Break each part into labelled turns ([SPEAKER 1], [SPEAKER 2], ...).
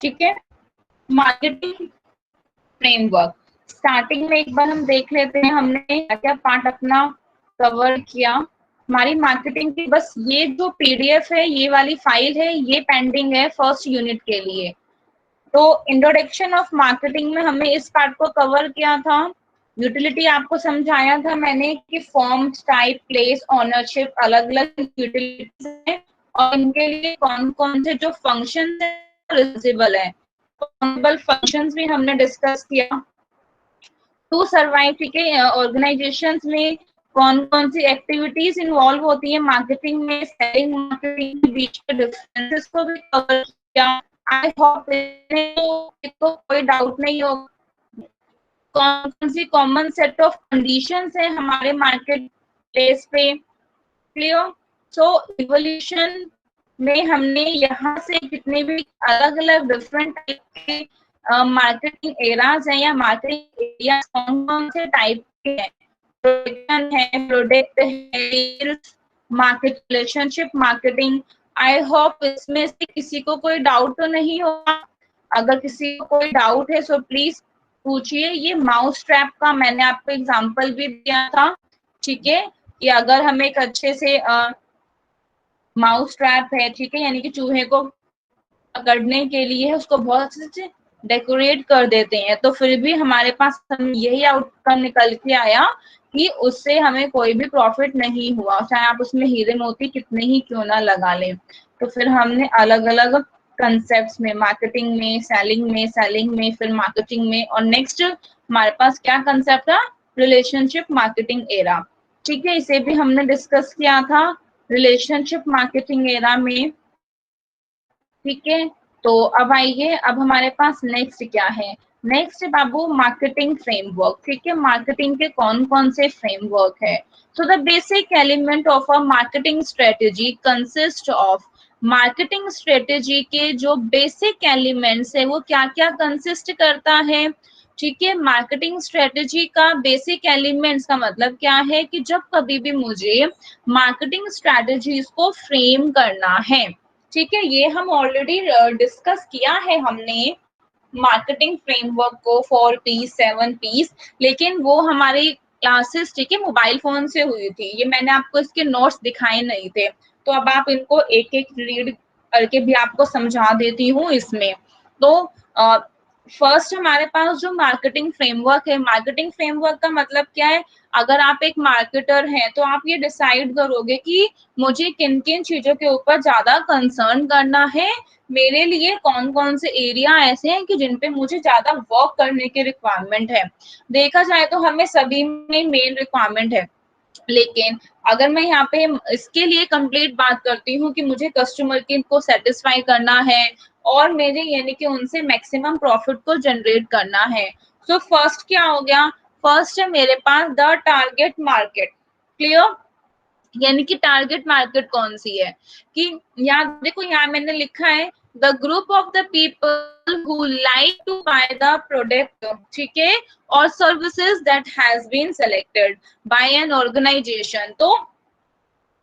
[SPEAKER 1] ठीक है। Marketing framework, starting में एक बार हम देख लेते हैं हमने क्या क्या पार्ट अपना कवर किया। हमारी मार्केटिंग की बस ये जो पीडीएफ है, ये वाली फाइल है, ये पेंडिंग है फर्स्ट यूनिट के लिए। तो इंट्रोडक्शन ऑफ मार्केटिंग में हमने इस पार्ट को कवर किया था। यूटिलिटी आपको समझाया था मैंने कि फॉर्म, टाइप, प्लेस, ओनरशिप, अलग अलग यूटिलिटीज है और इनके लिए कौन कौन से जो फंक्शन रिलीजिबल है, फंक्शंस भी हमने डिस्कस किया। टू सर्वाइव, ठीक है, ऑर्गेनाइजेशंस में कौन कौन सी एक्टिविटीज इन्वॉल्व होती है मार्केटिंग में, सेलिंग मार्केटिंग के बीच के डिफरेंसेस को भी कवर किया। आई होप तो कोई डाउट नहीं होगा। कौन कौन सी कॉमन सेट ऑफ कंडीशंस है हमारे मार्केट प्लेस पे, क्लियर। सो इवोल्यूशन में हमने यहाँ से जितने भी अलग अलग डिफरेंट टाइप के मार्केटिंग एराज है या मार्केटिंग एरिया कौन कौन से टाइप के हैं, प्रोडक्शन है, प्रोडक्ट है, market relationship marketing. I hope इसमें से किसी को कोई डाउट तो नहीं होगा। अगर किसी को कोई डाउट है सो प्लीज पूछिए। ये माउस ट्रैप का मैंने आपको एग्जांपल भी दिया था, ठीक है, कि अगर हम एक अच्छे से माउस ट्रैप है, ठीक है, यानी कि चूहे को पकड़ने के लिए उसको बहुत अच्छे से डेकोरेट कर देते हैं, तो फिर भी हमारे पास यही आउटकम निकल के आया कि उससे हमें कोई भी प्रॉफिट नहीं हुआ, चाहे आप उसमें हीरे मोती कितने ही क्यों ना लगा लें। तो फिर हमने अलग अलग कंसेप्ट में, मार्केटिंग में, सेलिंग में, फिर मार्केटिंग में, और नेक्स्ट हमारे पास क्या कंसेप्ट था, रिलेशनशिप मार्केटिंग एरा, ठीक है, इसे भी हमने डिस्कस किया था रिलेशनशिप मार्केटिंग एरा में, ठीक है। तो अब आइए, अब हमारे पास नेक्स्ट क्या है, नेक्स्ट बाबू मार्केटिंग फ्रेमवर्क, ठीक है। मार्केटिंग के कौन कौन से फ्रेमवर्क है। So the basic element of a marketing strategy consist of, marketing strategy के जो बेसिक एलिमेंट्स है वो क्या क्या कंसिस्ट करता है, ठीक है। मार्केटिंग स्ट्रेटेजी का बेसिक एलिमेंट्स का मतलब क्या है कि जब कभी भी मुझे मार्केटिंग स्ट्रेटेजीज को फ्रेम करना है, ठीक है, ये हम ऑलरेडी डिस्कस किया है हमने मार्केटिंग फ्रेमवर्क को 4Ps 7Ps, लेकिन वो हमारी क्लासेस, ठीक है, मोबाइल फोन से हुई थी, ये मैंने आपको इसके नोट्स दिखाए नहीं थे, तो अब आप इनको एक एक रीड करके भी आपको समझा देती हूँ इसमें। तो फर्स्ट हमारे पास जो मार्केटिंग फ्रेमवर्क है, मार्केटिंग फ्रेमवर्क का मतलब क्या है, अगर आप एक मार्केटर हैं तो आप ये डिसाइड करोगे कि मुझे किन किन चीजों के ऊपर ज्यादा कंसर्न करना है, मेरे लिए कौन कौन से एरिया ऐसे हैं कि जिन पे मुझे ज्यादा वर्क करने की रिक्वायरमेंट है। देखा जाए तो हमें सभी में मेन रिक्वायरमेंट है, लेकिन अगर मैं यहाँ पे इसके लिए कंप्लीट बात करती हूँ कि मुझे कस्टमर की को सेटिस्फाई करना है और मेरे यानी कि उनसे मैक्सिमम प्रॉफिट को जनरेट करना है, तो फर्स्ट क्या हो गया, फर्स्ट है मेरे पास द टारगेट मार्केट, क्लियर। यानी कि टारगेट मार्केट कौन सी है, कि यहाँ देखो, यहाँ मैंने लिखा है the group of the people who like to buy the product, ठीक है, और services that has been selected by an organisation. तो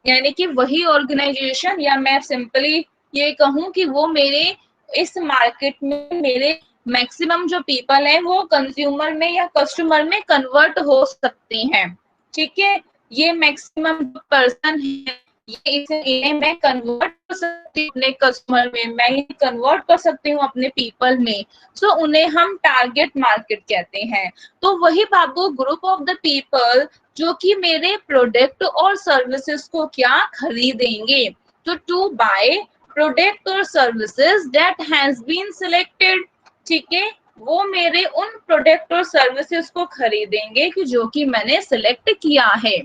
[SPEAKER 1] यानी कि वही ऑर्गेनाइजेशन, या मैं सिंपली ये कहूँ कि वो मेरे इस मार्केट में मेरे मैक्सिमम जो पीपल है वो कंज्यूमर में या कस्टमर में कन्वर्ट हो सकते हैं, ठीक है। ये मैक्सिमम पर्सन है, ये इन्हें मैं कन्वर्ट कर सकती हूँ अपने कस्टमर में, मैं ये कन्वर्ट कर सकती हूँ अपने पीपल में, सो उन्हें हम टारगेट मार्केट कहते हैं। तो वही बाबू ग्रुप ऑफ द पीपल जो कि मेरे प्रोडक्ट और सर्विसेज को क्या खरीदेंगे, तो टू बाय प्रोडक्ट और services that has been selected, ठीक है, वो मेरे उन प्रोडक्ट और सर्विसेज को खरीदेंगे कि जो कि मैंने सिलेक्ट किया है,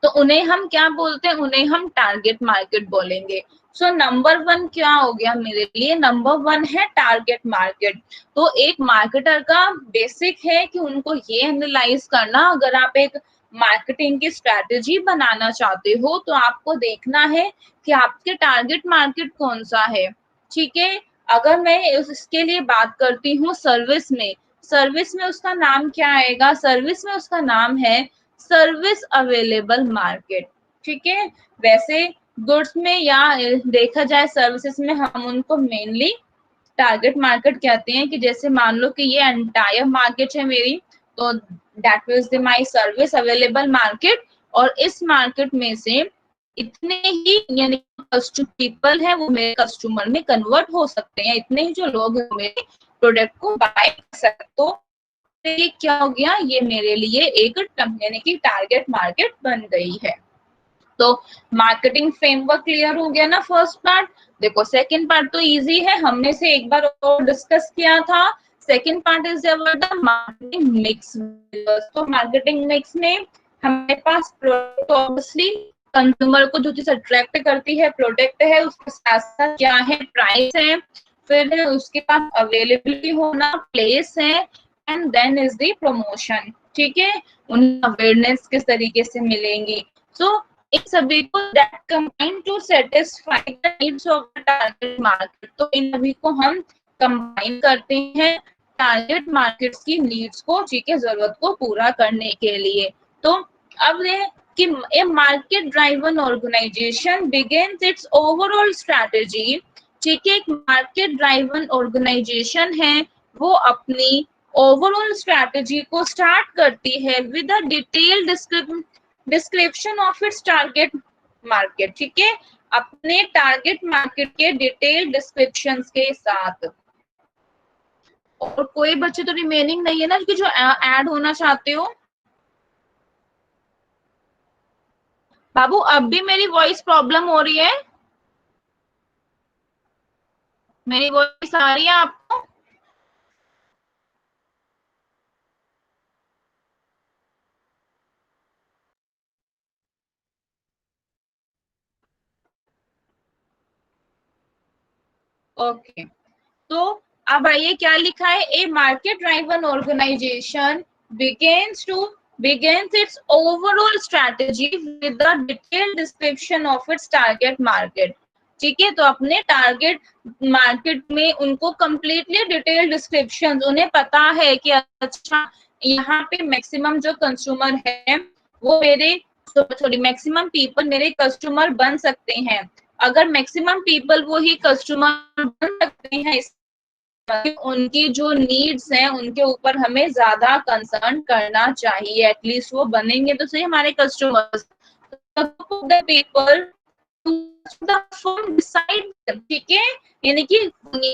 [SPEAKER 1] तो उन्हें हम क्या बोलते हैं, उन्हें हम टारगेट मार्केट बोलेंगे। सो नंबर 1 क्या हो गया मेरे लिए, नंबर 1 है टारगेट मार्केट। तो एक मार्केटर का बेसिक है कि उनको ये एनालाइज करना, अगर आप एक मार्केटिंग की स्ट्रैटेजी बनाना चाहते हो तो आपको देखना है कि आपके टारगेट मार्केट कौन सा है, ठीक है। अगर मैं इसके लिए बात करती हूँ सर्विस में, सर्विस में उसका नाम क्या आएगा, सर्विस में उसका नाम है सर्विस अवेलेबल मार्केट, ठीक है। वैसे गुड्स में या देखा जाए सर्विसेज में हम उनको मेनली टारगेट मार्केट कहते हैं कि जैसे मान लो कि ये एंटायर मार्केट है मेरी, तो that means my service available market, और इस मार्केट में से इतने ही यानी पीपल है वो मेरे कस्टमर में कन्वर्ट हो सकते हैं, इतने ही जो लोग हैं मेरे प्रोडक्ट को बाय कर सकते। तो ये क्या हो गया, ये मेरे लिए एक यानी कि टारगेट मार्केट बन गई है। तो मार्केटिंग फ्रेमवर्क क्लियर हो गया ना फर्स्ट पार्ट। देखो सेकंड पार्ट तो इजी है, हमने से एक बार और डिस्कस किया था। Second part is about the marketing mix. तो मार्केटिंग मिक्स में हमारे पास प्रोडक्ट, ऑब्वियसली कंज्यूमर को जो चीज अट्रैक्ट करती है प्रोडक्ट है, उसके साथ साथ क्या है, प्राइस है, फिर उसके पास अवेलेबिलिटी होना, प्लेस है, and then is the promotion. ठीक है, उन्हें अवेयरनेस किस तरीके से मिलेंगी। सो इन सभी को that combine to satisfy the needs of the target market. तो इन सभी को हम कंबाइन करते हैं टारगेट मार्केट्स की नीड्स को, ठीक है, जरूरत को पूरा करने के लिए। तो अब ये कि a market driven organisation begins its overall strategy. ठीक है, एक मार्केट ड्राइवन ऑर्गेनाइजेशन है, वो अपनी ओवरऑल स्ट्रैटेजी को स्टार्ट करती है with a detailed description of its target market. ठीक है, अपने टारगेट मार्केट के डिटेल डिस्क्रिप्शन के साथ। और कोई बच्चे तो रिमेनिंग नहीं है ना कि जो ऐड होना चाहते हो? बाबू अब भी मेरी वॉइस प्रॉब्लम हो रही है? मेरी वॉइस आ रही है आपको? ओके, तो अब आइए क्या लिखा है, a market driven organisation begins its overall strategy with the detailed description of its target market। ठीक है, तो अपने टारगेट मार्केट में उनको कंप्लीटली डिटेल डिस्क्रिप्शन, उन्हें पता है कि अच्छा यहाँ पे मैक्सिमम जो कंज्यूमर है वो मेरे, सॉरी मैक्सिमम पीपल मेरे कस्टमर बन सकते हैं। अगर मैक्सिमम पीपल वो ही कस्टमर बन सकते हैं, उनकी जो नीड्स हैं उनके ऊपर हमें ज्यादा कंसर्न करना चाहिए, एटलीस्ट वो बनेंगे तो सही हमारे कस्टमर्स। पीपल ठीक है, यानी कि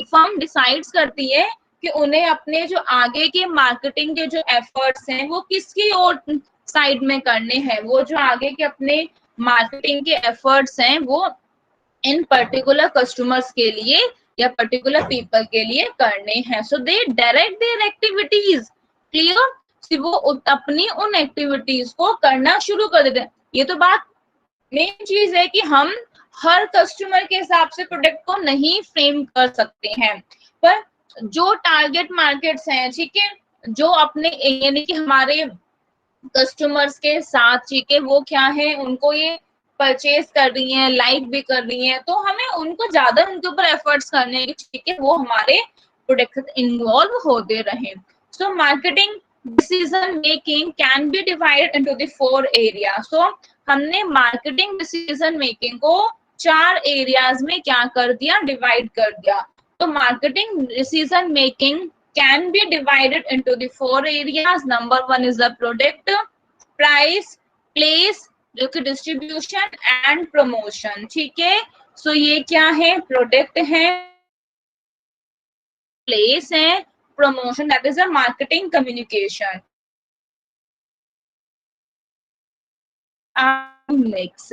[SPEAKER 1] फर्म डिसाइड्स करती है कि उन्हें अपने जो आगे के मार्केटिंग के जो एफर्ट्स हैं वो किसकी ओर साइड में करने हैं। वो जो आगे के अपने मार्केटिंग के एफर्ट्स हैं वो इन पर्टिकुलर कस्टमर्स के लिए या पर्टिकुलर पीपल के लिए करने हैं। सो दे डायरेक्ट देयर एक्टिविटीज, क्लियर, वो अपनी उन एक्टिविटीज को करना शुरू कर देते हैं। ये तो बात मेन चीज है कि हम हर कस्टमर के हिसाब से प्रोडक्ट को नहीं फ्रेम कर सकते हैं, पर जो टारगेट मार्केट्स हैं, ठीक है, जो अपने यानी कि हमारे कस्टमर्स के साथ, ठीक है, वो क्या है, उनको ये परचेज कर रही है, लाइक भी कर रही है, तो हमें उनको ज्यादा उनके ऊपर एफर्ट्स करने हैं, ठीक है, वो हमारे प्रोडक्ट इन्वॉल्व होते रहे। So marketing decision making can be divided into the 4 area. So हमने मार्केटिंग डिसीजन मेकिंग को 4 एरियाज में क्या कर दिया, डिवाइड कर दिया। तो marketing decision making can be divided into the 4 areas. Number 1 is the product, price, place, जो कि distribution and promotion। ठीक है, सो ये क्या है, प्रोडक्ट है, प्लेस है, promotion, that is a marketing communication mix.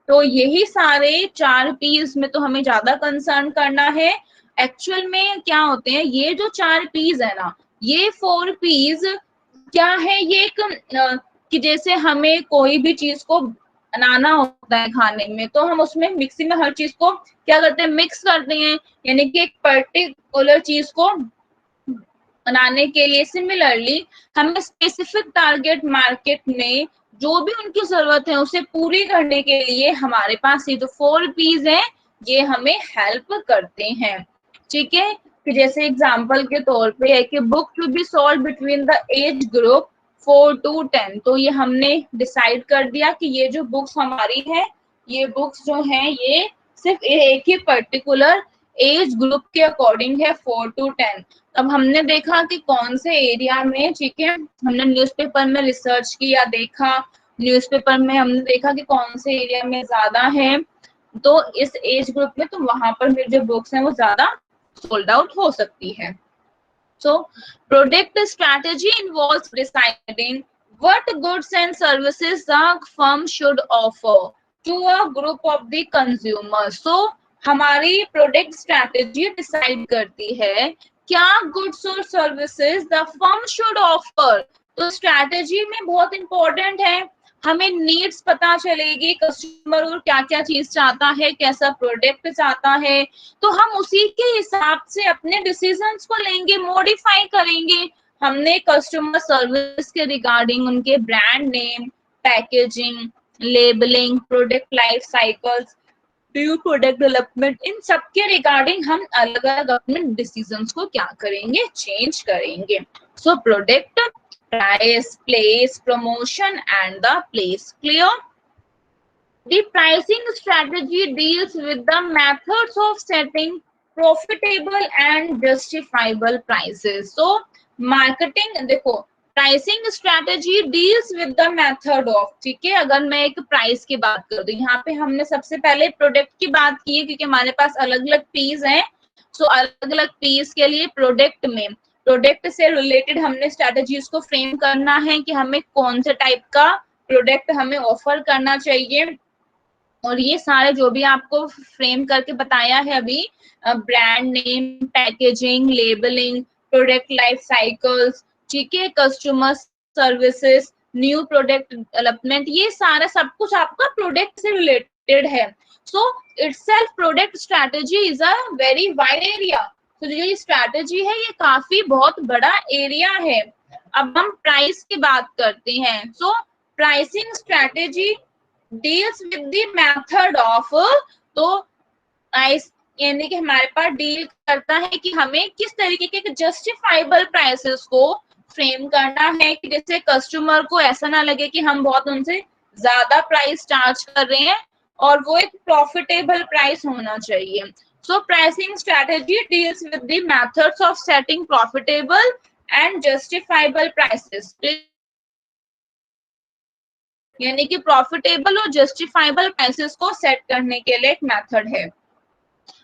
[SPEAKER 1] तो यही सारे 4 पीस में तो हमें ज्यादा कंसर्न करना है। एक्चुअल में क्या होते हैं ये जो 4 पीस है ना, ये 4 पीस क्या है, ये एक कि जैसे हमें कोई भी चीज को बनाना होता है खाने में, तो हम उसमें मिक्सी में हर चीज को क्या करते हैं, मिक्स करते हैं, यानी कि एक पर्टिकुलर चीज को बनाने के लिए। सिमिलरली हमें स्पेसिफिक टारगेट मार्केट में जो भी उनकी जरूरत है उसे पूरी करने के लिए हमारे पास ये जो 4 पीस है ये हमें हेल्प करते हैं। ठीक है, कि जैसे एग्जांपल के तौर पे है कि book to be sold between the age group 4 to 10। तो ये हमने डिसाइड कर दिया कि ये जो बुक्स हमारी है, ये बुक्स जो हैं ये सिर्फ एक ही पर्टिकुलर एज ग्रुप के अकॉर्डिंग है 4 to 10। अब हमने देखा कि कौन से एरिया में, ठीक है, हमने न्यूज़पेपर में रिसर्च किया, देखा न्यूज़पेपर में हमने देखा कि कौन से एरिया में ज्यादा है, तो इस एज ग्रुप में तो वहां पर मेरी जो बुक्स हैं वो ज्यादा सोल्ड आउट हो सकती है। So, product strategy involves deciding what goods and services the firm should offer to a group of the consumers. So, हमारी प्रोडक्ट स्ट्रैटेजी डिसाइड करती है क्या गुड्स और services the firm should offer. तो strategy में बहुत इंपॉर्टेंट है, हमें नीड्स पता चलेगी कस्टमर और क्या क्या चीज चाहता है, कैसा प्रोडक्ट चाहता है, तो हम उसी के हिसाब से अपने डिसीजंस को लेंगे, मॉडिफाई करेंगे। हमने कस्टमर सर्विस के रिगार्डिंग उनके brand name, packaging, labelling, product life cycles, new product development, इन सब के रिगार्डिंग हम अलग अलग अपने डिसीजंस को क्या करेंगे, चेंज करेंगे। So product, price, place, promotion and the place. Clear? The pricing strategy deals with the methods of setting profitable and justifiable prices. So, marketing, देखो pricing strategy deals with the method of, ठीक है, अगर मैं एक price की बात करूँ तो यहाँ पे हमने सबसे पहले प्रोडक्ट की बात की है क्योंकि हमारे पास अलग अलग पीस हैं। सो अलग अलग पीस के लिए प्रोडक्ट में, प्रोडक्ट से रिलेटेड हमने स्ट्रैटेजीज को फ्रेम करना है कि हमें कौन से टाइप का प्रोडक्ट हमें ऑफर करना चाहिए, और ये सारे जो भी आपको फ्रेम करके बताया है अभी, brand name, packaging, labelling, product life cycles, ठीक है, customer services, new product development, ये सारा सब कुछ आपका प्रोडक्ट से रिलेटेड है। So itself product strategy is a very wide area. तो जो ये स्ट्रैटेजी है ये काफी बहुत बड़ा एरिया है। अब हम प्राइस की बात करते हैं। So pricing strategy deals with the method of, तो यानी कि हमारे पास डील करता है कि हमें किस तरीके के जस्टिफाइबल प्राइसेस को फ्रेम करना है कि जैसे कस्टमर को ऐसा ना लगे कि हम बहुत उनसे ज्यादा प्राइस चार्ज कर रहे हैं, और वो एक प्रॉफिटेबल प्राइस होना चाहिए। So pricing strategy deals with the methods of setting profitable and justifiable prices, यानी कि प्रॉफिटेबल और जस्टिफाइबल प्राइसेस को सेट करने के लिए एक मेथड है।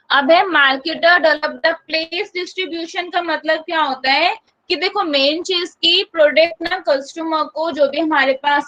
[SPEAKER 1] अब है marketer develop the place distribution. का मतलब क्या होता है कि देखो मेन चीज की प्रोडक्ट ना कस्टमर को, जो भी हमारे पास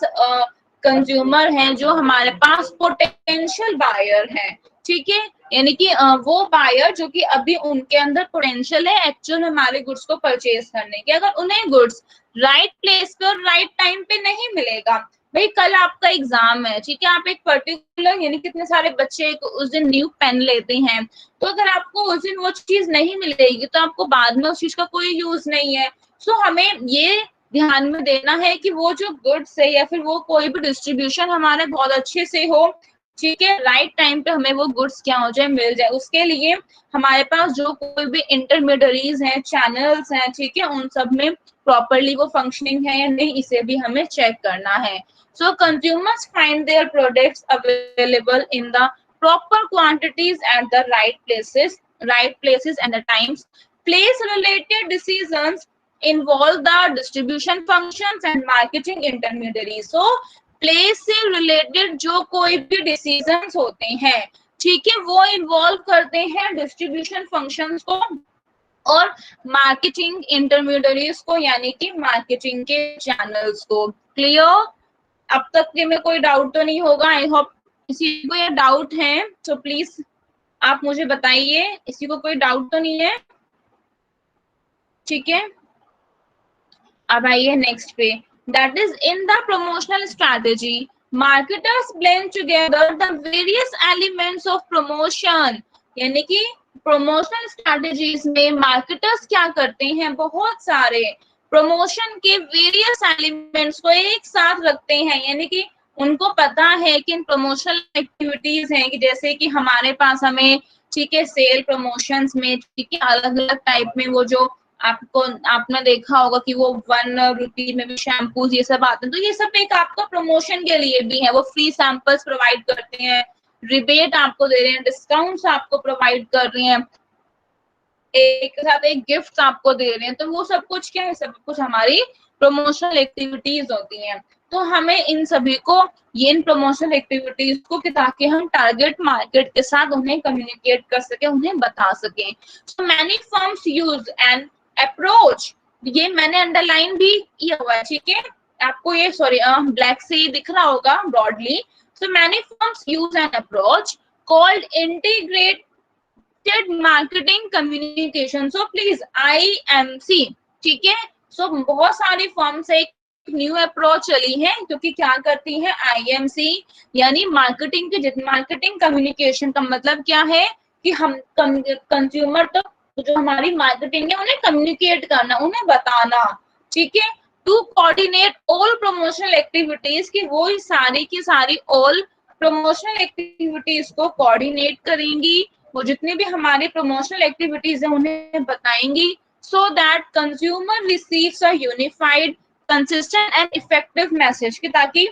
[SPEAKER 1] कंज्यूमर हैं, जो हमारे पास पोटेंशियल बायर हैं, ठीक है, यानी कि वो बायर जो कि अभी उनके अंदर पोटेंशियल है एक्चुअल में हमारे गुड्स को परचेज करने के, अगर उन्हें गुड्स राइट प्लेस पे और राइट टाइम पे नहीं मिलेगा, भाई कल आपका एग्जाम है, ठीक है, आप एक पर्टिकुलर, यानी कितने सारे बच्चे उस दिन न्यू पेन लेते हैं, तो अगर आपको उस दिन वो चीज नहीं मिलेगी तो आपको बाद में उस चीज का कोई यूज नहीं है। सो हमें ये ध्यान में देना है कि वो जो गुड्स है या फिर वो कोई भी डिस्ट्रीब्यूशन हमारे बहुत अच्छे से हो, ठीक है, राइट टाइम पे हमें वो गुड्स क्या हो जाए, मिल जाए। उसके लिए हमारे पास जो कोई भी इंटरमीडियरीज हैं, चैनल्स हैं, ठीक है, उन सब में प्रॉपरली वो फंक्शनिंग है या नहीं, इसे भी हमें चेक करना है। सो consumers find their products available in the proper quantities at the right places and the times. Place related decisions involve the distribution functions and marketing intermediaries. So place से related जो कोई भी decisions होते हैं, ठीक है, वो इन्वॉल्व करते हैं डिस्ट्रीब्यूशन फंक्शंस को और मार्केटिंग इंटरमीडियरीज को, यानी कि मार्केटिंग के चैनल्स को। क्लियर? अब तक के में कोई डाउट तो नहीं होगा। आई होप किसी को ये डाउट है तो प्लीज आप मुझे बताइए, किसी को कोई डाउट तो नहीं है? ठीक है, अब आइए नेक्स्ट पे, that is in the promotional strategy marketers blend together the various elements of promotion. यानी कि प्रमोशनल स्ट्रैटेजीज में मार्केटर्स क्या करते हैं, बहुत सारे प्रमोशन के वेरियस एलिमेंट्स को एक साथ रखते हैं, यानी कि उनको पता है कि इन प्रमोशनल एक्टिविटीज हैं कि जैसे कि हमारे पास हमें, ठीक है, सेल प्रमोशंस में, ठीक है, अलग अलग टाइप में वो जो आपको आपने देखा होगा कि वो 1 रुपी में भी शैम्पू ये सब आते हैं, तो ये सब एक आपका प्रमोशन के लिए भी है। वो फ्री सैंपल्स प्रोवाइड करते हैं, रिबेट आपको दे रहे हैं, डिस्काउंट्स आपको प्रोवाइड कर रहे हैं, एक साथ एक गिफ्ट आपको दे रहे हैं, तो वो सब कुछ क्या है, सब कुछ हमारी प्रमोशनल एक्टिविटीज होती हैं। तो हमें इन सभी को, ये इन प्रमोशनल एक्टिविटीज को कि ताकि हम टारगेट मार्केट के साथ उन्हें कम्युनिकेट कर सके, उन्हें बता सकें। So many firms use an approach, ये मैंने अंडरलाइन भी किया हुआ है, ठीक है, आपको ये सॉरी ब्लैक से दिख रहा होगा broadly. So many firms use an approach called integrate marketing communication, so please IMC, ठीक है। सो बहुत सारी फर्म से एक न्यू अप्रोच चली है, क्योंकि क्या करती है IMC, यानी मार्केटिंग कम्युनिकेशन का मतलब क्या है कि हम कंज्यूमर तक जो हमारी मार्केटिंग है उन्हें कम्युनिकेट करना, उन्हें बताना, ठीक है। To coordinate all promotional activities, की वो सारी की सारी ऑल प्रमोशनल एक्टिविटीज को कोऑर्डिनेट करेंगी, वो जितनी भी हमारी प्रमोशनल एक्टिविटीज है उन्हें बताएंगी, so that consumer receives a unified consistent and effective message, कि ताकि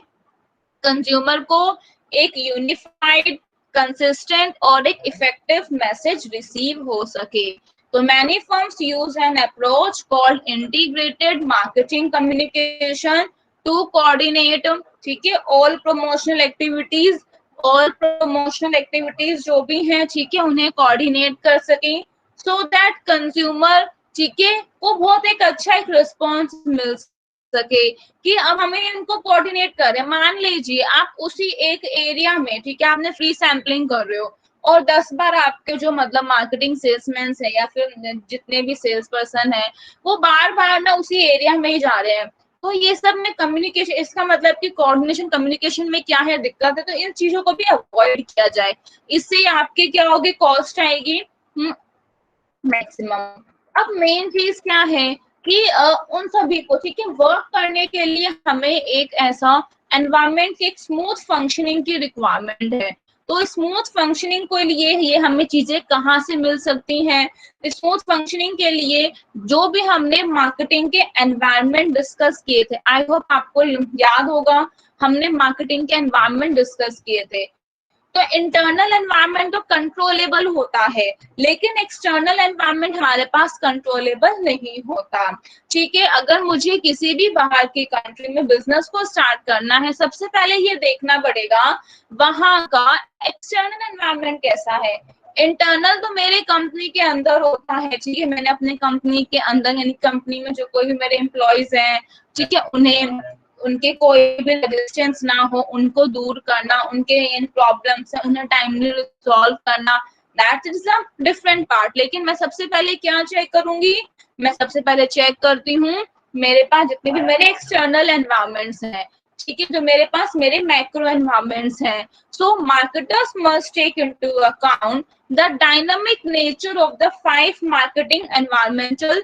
[SPEAKER 1] कंज्यूमर को एक यूनिफाइड कंसिस्टेंट और एक इफेक्टिव मैसेज रिसीव हो सके। तो many firms use an approach called integrated marketing communication to coordinate, ठीक है, all promotional activities, all promotional activities जो भी हैं, ठीक है, उन्हें कोऑर्डिनेट कर सकें, सो दैट कंज्यूमर, ठीक है, को बहुत एक अच्छा एक रिस्पॉन्स मिल सके, कि अब हमें इनको कोऑर्डिनेट करें। मान लीजिए आप उसी एक एरिया में, ठीक है, आपने फ्री सैम्पलिंग कर रहे हो और 10 बार आपके जो मतलब मार्केटिंग सेल्समैन है या फिर जितने भी सेल्स पर्सन है, वो बार बार ना उसी एरिया में ही जा रहे हैं, तो ये सब में कम्युनिकेशन, इसका मतलब कि कोऑर्डिनेशन कम्युनिकेशन में क्या है दिक्कत है, तो इन चीजों को भी अवॉइड किया जाए। इससे आपके क्या होगी, कॉस्ट आएगी मैक्सिमम। अब मेन चीज क्या है कि उन सभी को, ठीक है, वर्क करने के लिए हमें एक ऐसा एनवायरनमेंट की एक स्मूथ फंक्शनिंग की रिक्वायरमेंट है। तो स्मूथ फंक्शनिंग के लिए ये हमें चीजें कहाँ से मिल सकती हैं, स्मूथ फंक्शनिंग के लिए जो भी हमने मार्केटिंग के एनवायरनमेंट डिस्कस किए थे, आई होप आपको याद होगा, हमने मार्केटिंग के एनवायरनमेंट डिस्कस किए थे। तो इंटरनल एनवायरनमेंट तो कंट्रोलेबल होता है, लेकिन एक्सटर्नल एनवायरनमेंट हमारे पास कंट्रोलेबल नहीं होता, ठीक है। अगर मुझे किसी भी बाहर की कंट्री में बिजनेस को स्टार्ट करना है, सबसे पहले ये देखना पड़ेगा वहां का एक्सटर्नल एनवायरनमेंट कैसा है। इंटरनल तो मेरे कंपनी के अंदर होता है, ठीक है, मैंने अपने कंपनी के अंदर, यानी कंपनी में जो कोई भी मेरे एम्प्लॉयज हैं, ठीक है, उन्हें उनके कोई भी रेजिस्टेंस ना हो, उनको दूर करना, उनके इन प्रॉब्लम्स है उन्हें टाइमली रिजॉल्व करना, that is a different part. लेकिन मैं सबसे पहले क्या चेक करूंगी, मैं सबसे पहले चेक करती हूँ मेरे पास जितने भी मेरे एक्सटर्नल एनवायरमेंट्स हैं, ठीक है, जो मेरे पास मेरे मैक्रो एनवायरमेंट्स हैं। So marketers must take into account the dynamic nature of the 5 marketing environmental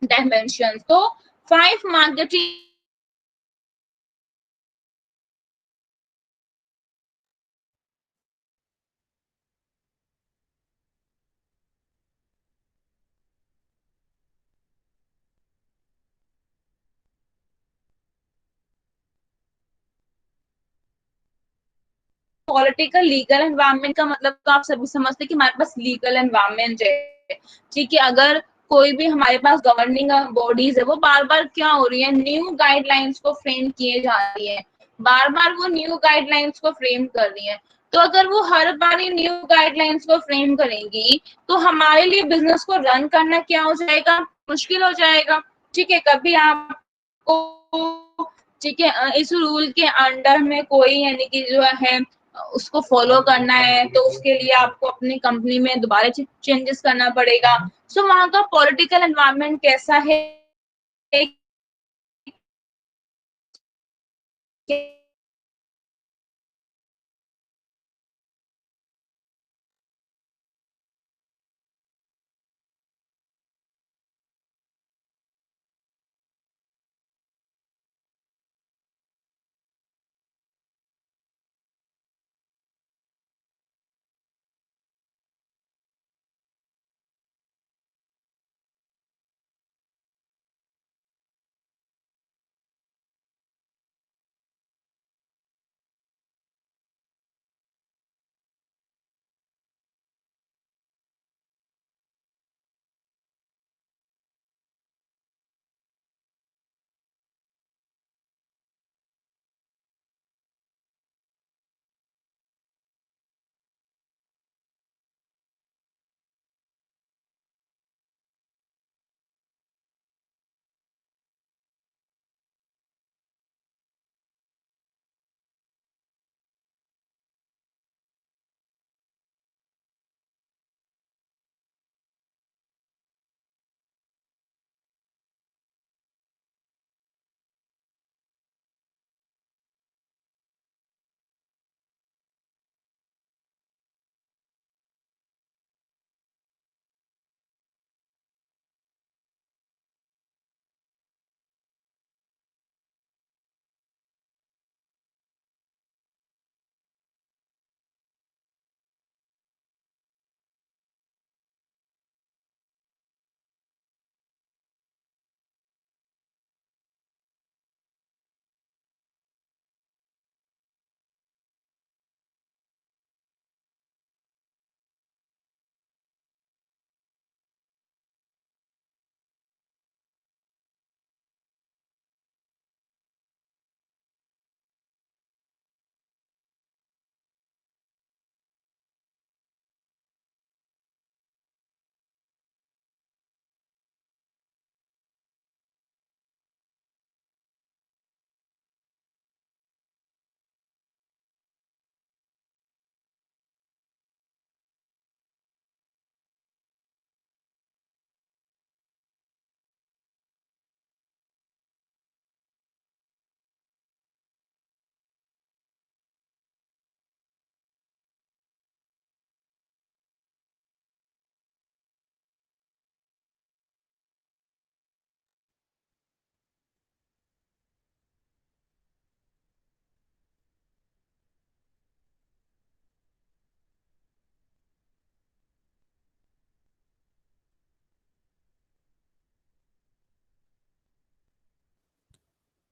[SPEAKER 1] dimensions. तो 5 मार्केटिंग पॉलिटिकल लीगल एनवायरनमेंट का मतलब तो आप सभी समझते हैं कि हमारे पास लीगल एनवायरनमेंट है, ठीक है। अगर कोई भी हमारे पास गवर्निंग बॉडीज है, वो बार बार क्या हो रही है, न्यू गाइडलाइंस को फ्रेम किए जा रही है, बार बार वो न्यू गाइडलाइंस को फ्रेम कर रही है। तो अगर वो हर बार ये न्यू गाइडलाइंस को फ्रेम करेंगी, तो हमारे लिए बिजनेस को रन करना क्या हो जाएगा, मुश्किल हो जाएगा, ठीक है। कभी आपको, ठीक है, इस रूल के अंडर में कोई यानी कि जो है उसको फॉलो करना है, तो उसके लिए आपको अपनी कंपनी में दोबारा चेंजेस करना पड़ेगा। सो वहाँ का पॉलिटिकल एनवायरनमेंट कैसा है,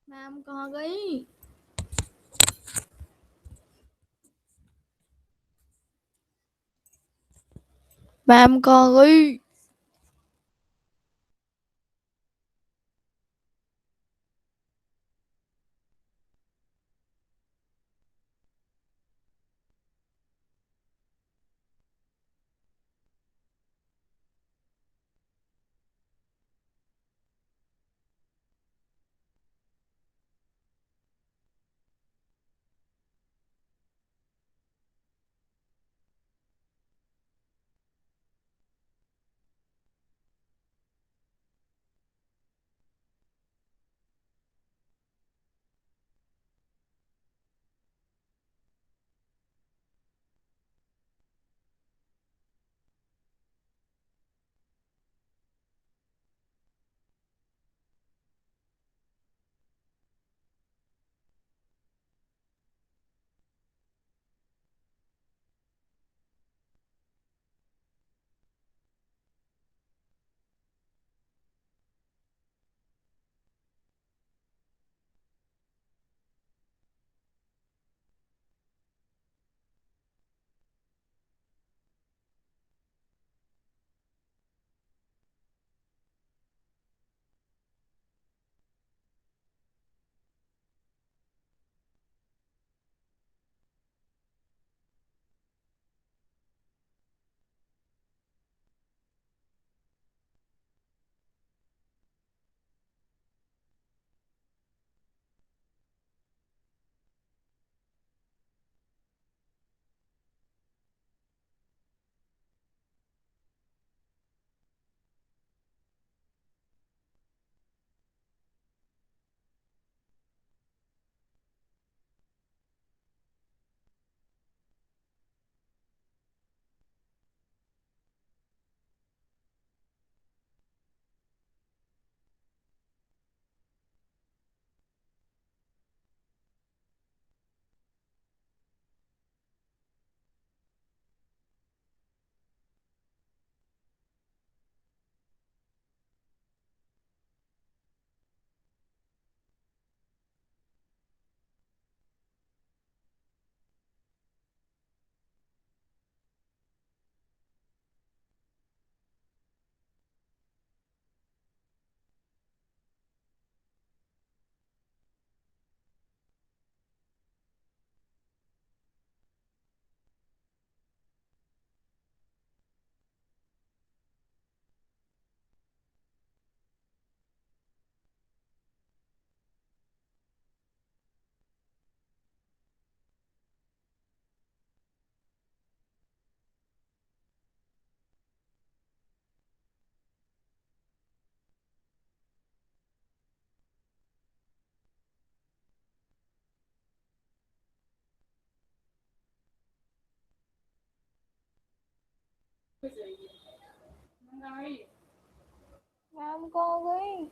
[SPEAKER 2] मैम कहाँ गई? मैम कहाँ गई? मैम कहाँ गई?